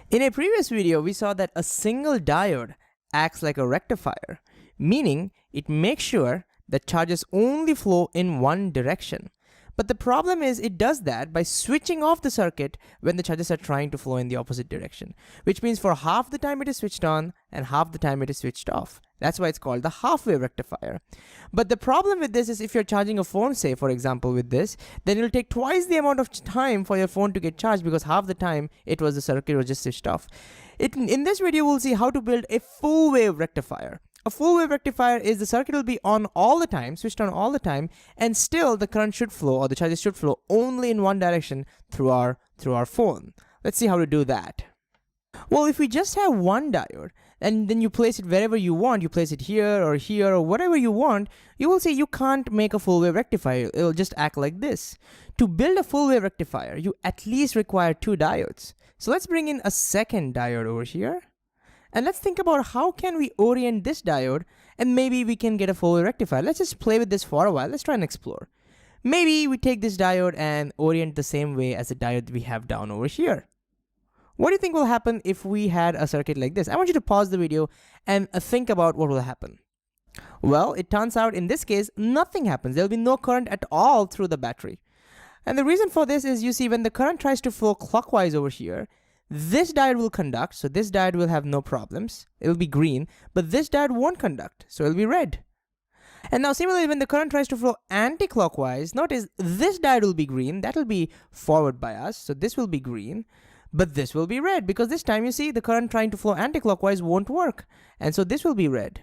In a previous video, we saw that a single diode acts like a rectifier, meaning it makes sure that charges only flow in one direction. But the problem is it does that by switching off the circuit when the charges are trying to flow in the opposite direction, which means for half the time it is switched on and half the time it is switched off. That's why it's called the half-wave rectifier. But the problem with this is if you're charging a phone, say for example with this, then it'll take twice the amount of time for your phone to get charged because half the time the circuit was just switched off. In this video, we'll see how to build a full-wave rectifier. A full-wave rectifier is the circuit will be on all the time, switched on all the time, and still the current should flow or the charges should flow only in one direction through our phone. Let's see how to do that. Well, if we just have one diode and then you place it wherever you want, you place it here or whatever you want, you will see you can't make a full-wave rectifier. It'll just act like this. To build a full-wave rectifier, you at least require two diodes. So let's bring in a second diode over here. And let's think about how can we orient this diode and maybe we can get a full-wave rectifier. Let's just play with this for a while. Let's try and explore. Maybe we take this diode and orient the same way as the diode we have down over here. What do you think will happen if we had a circuit like this? I want you to pause the video and think about what will happen. Well, it turns out in this case, nothing happens. There'll be no current at all through the battery. And the reason for this is, you see, when the current tries to flow clockwise over here, this diode will conduct, so this diode will have no problems. It'll be green, but this diode won't conduct, so it'll be red. And now similarly, when the current tries to flow anti-clockwise, notice this diode will be green, that'll be forward bias, so this will be green, but this will be red because this time you see the current trying to flow anti-clockwise won't work, and so this will be red.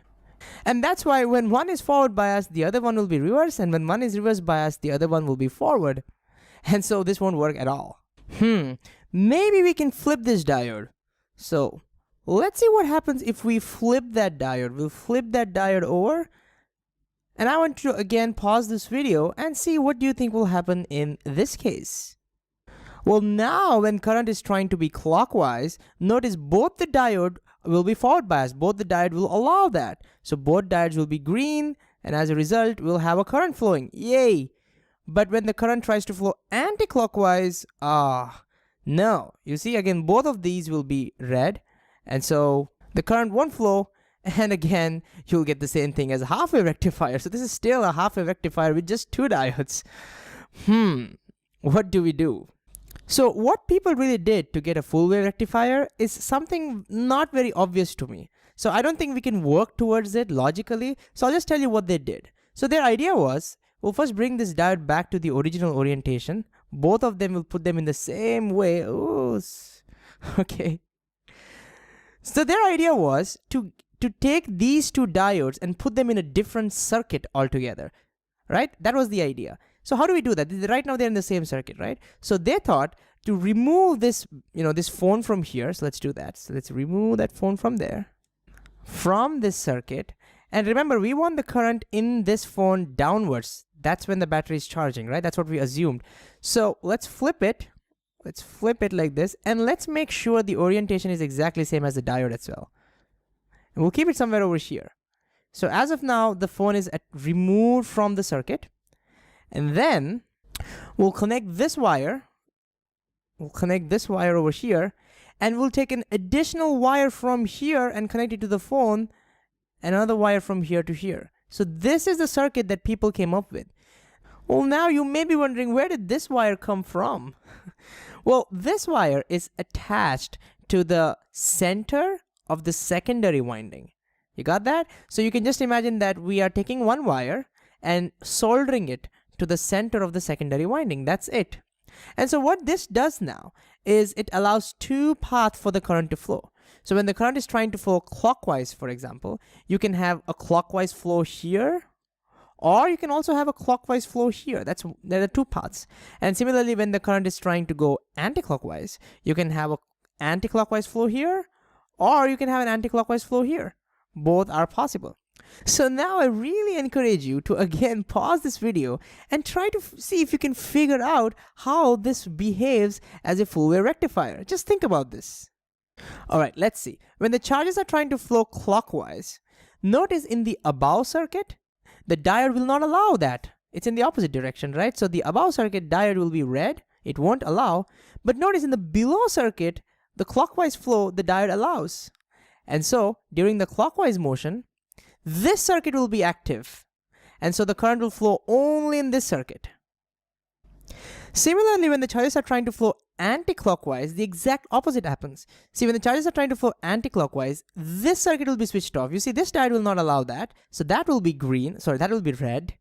And that's why when one is forward biased, the other one will be reverse, and when one is reverse biased, the other one will be forward. And so this won't work at all. Maybe we can flip this diode. So let's see what happens if we flip that diode. We'll flip that diode over. And I want to again pause this video and see what do you think will happen in this case. Well, now when current is trying to be clockwise, notice both the diode will be forward biased. Both the diode will allow that. So both diodes will be green, and as a result, we'll have a current flowing. Yay! But when the current tries to flow anti-clockwise, no. You see, again, both of these will be red, and so the current won't flow, and again, you'll get the same thing as a half-wave rectifier. So this is still a half-wave rectifier with just two diodes. What do we do? So what people really did to get a full-wave rectifier is something not very obvious to me. So I don't think we can work towards it logically, so I'll just tell you what they did. So their idea was, we'll first bring this diode back to the original orientation. Both of them will put them in the same way. Ooh, okay. So their idea was to take these two diodes and put them in a different circuit altogether, right? That was the idea. So how do we do that? Right now they're in the same circuit, right? So they thought to remove this, this phone from here. So let's do that. So let's remove that phone from there, from this circuit. And remember, we want the current in this phone downwards. That's when the battery is charging, right? That's what we assumed. So let's flip it. Let's flip it like this. And let's make sure the orientation is exactly the same as the diode as well. And we'll keep it somewhere over here. So as of now, the phone is removed from the circuit. And then we'll connect this wire. We'll connect this wire over here. And we'll take an additional wire from here and connect it to the phone. And another wire from here to here. So this is the circuit that people came up with. Well, now you may be wondering, where did this wire come from? Well, this wire is attached to the center of the secondary winding. You got that? So you can just imagine that we are taking one wire and soldering it to the center of the secondary winding. That's it. And so what this does now is it allows two paths for the current to flow. So when the current is trying to flow clockwise, for example, you can have a clockwise flow here, or you can also have a clockwise flow here. There are two paths. And similarly, when the current is trying to go anti-clockwise, you can have an anti-clockwise flow here, or you can have an anti-clockwise flow here. Both are possible. So now I really encourage you to again pause this video and try to see if you can figure out how this behaves as a full-wave rectifier. Just think about this. All right, let's see. When the charges are trying to flow clockwise, notice in the above circuit, the diode will not allow that. It's in the opposite direction, right? So the above circuit diode will be red. It won't allow. But notice in the below circuit, the clockwise flow the diode allows. And so during the clockwise motion, this circuit will be active. And so the current will flow only in this circuit. Similarly, when the charges are trying to flow anti-clockwise, the exact opposite happens. See, when the charges are trying to flow anti-clockwise, this circuit will be switched off. You see, this diode will not allow that. So that will be green. Sorry, that will be red.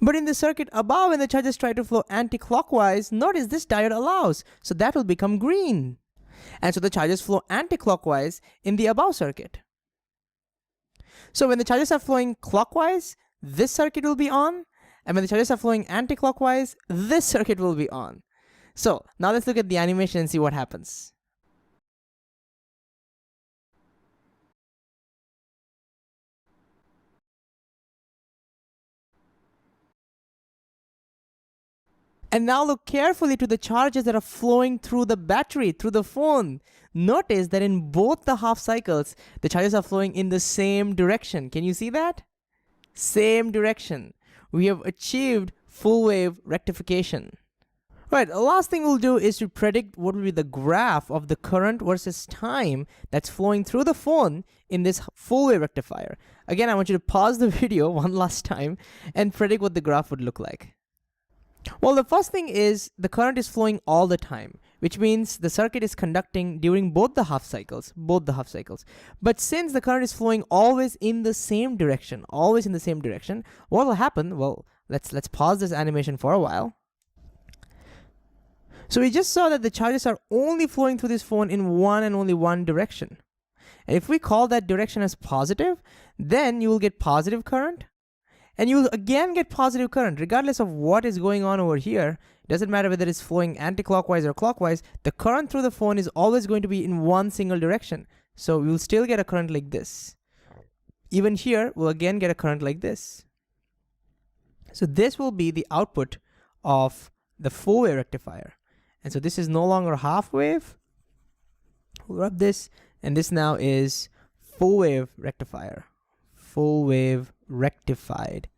But in the circuit above, when the charges try to flow anti-clockwise, notice this diode allows. So that will become green. And so the charges flow anti-clockwise in the above circuit. So when the charges are flowing clockwise, this circuit will be on. And when the charges are flowing anti-clockwise, this circuit will be on. So now let's look at the animation and see what happens. And now look carefully to the charges that are flowing through the battery, through the phone. Notice that in both the half cycles, the charges are flowing in the same direction. Can you see that? Same direction. We have achieved full wave rectification. Right, the last thing we'll do is to predict what will be the graph of the current versus time that's flowing through the phone in this full wave rectifier. Again, I want you to pause the video one last time and predict what the graph would look like. Well, the first thing is the current is flowing all the time, which means the circuit is conducting during both the half cycles. But since the current is flowing always in the same direction, what will happen? Well, let's pause this animation for a while. So we just saw that the charges are only flowing through this phone in one and only one direction. And if we call that direction as positive, then you will get positive current. And you will again get positive current regardless of what is going on over here. It doesn't matter whether it's flowing anti-clockwise or clockwise. The current through the phone is always going to be in one single direction. So we will still get a current like this. Even here, we'll again get a current like this. So this will be the output of the full wave rectifier. And so this is no longer half wave. We'll rub this, and this now is full wave rectifier. Full wave rectified.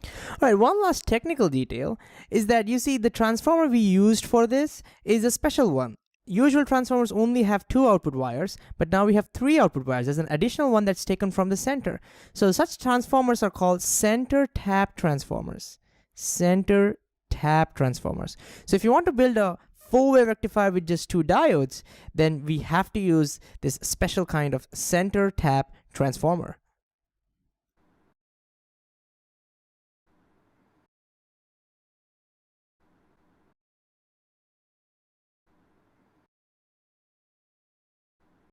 All right, one last technical detail is that you see the transformer we used for this is a special one. Usual transformers only have 2 output wires, but now we have 3 output wires. There's an additional one that's taken from the center. So such transformers are called center tap transformers. Center tap transformers. So if you want to build a full wave rectifier with just 2 diodes, then we have to use this special kind of center tap transformer.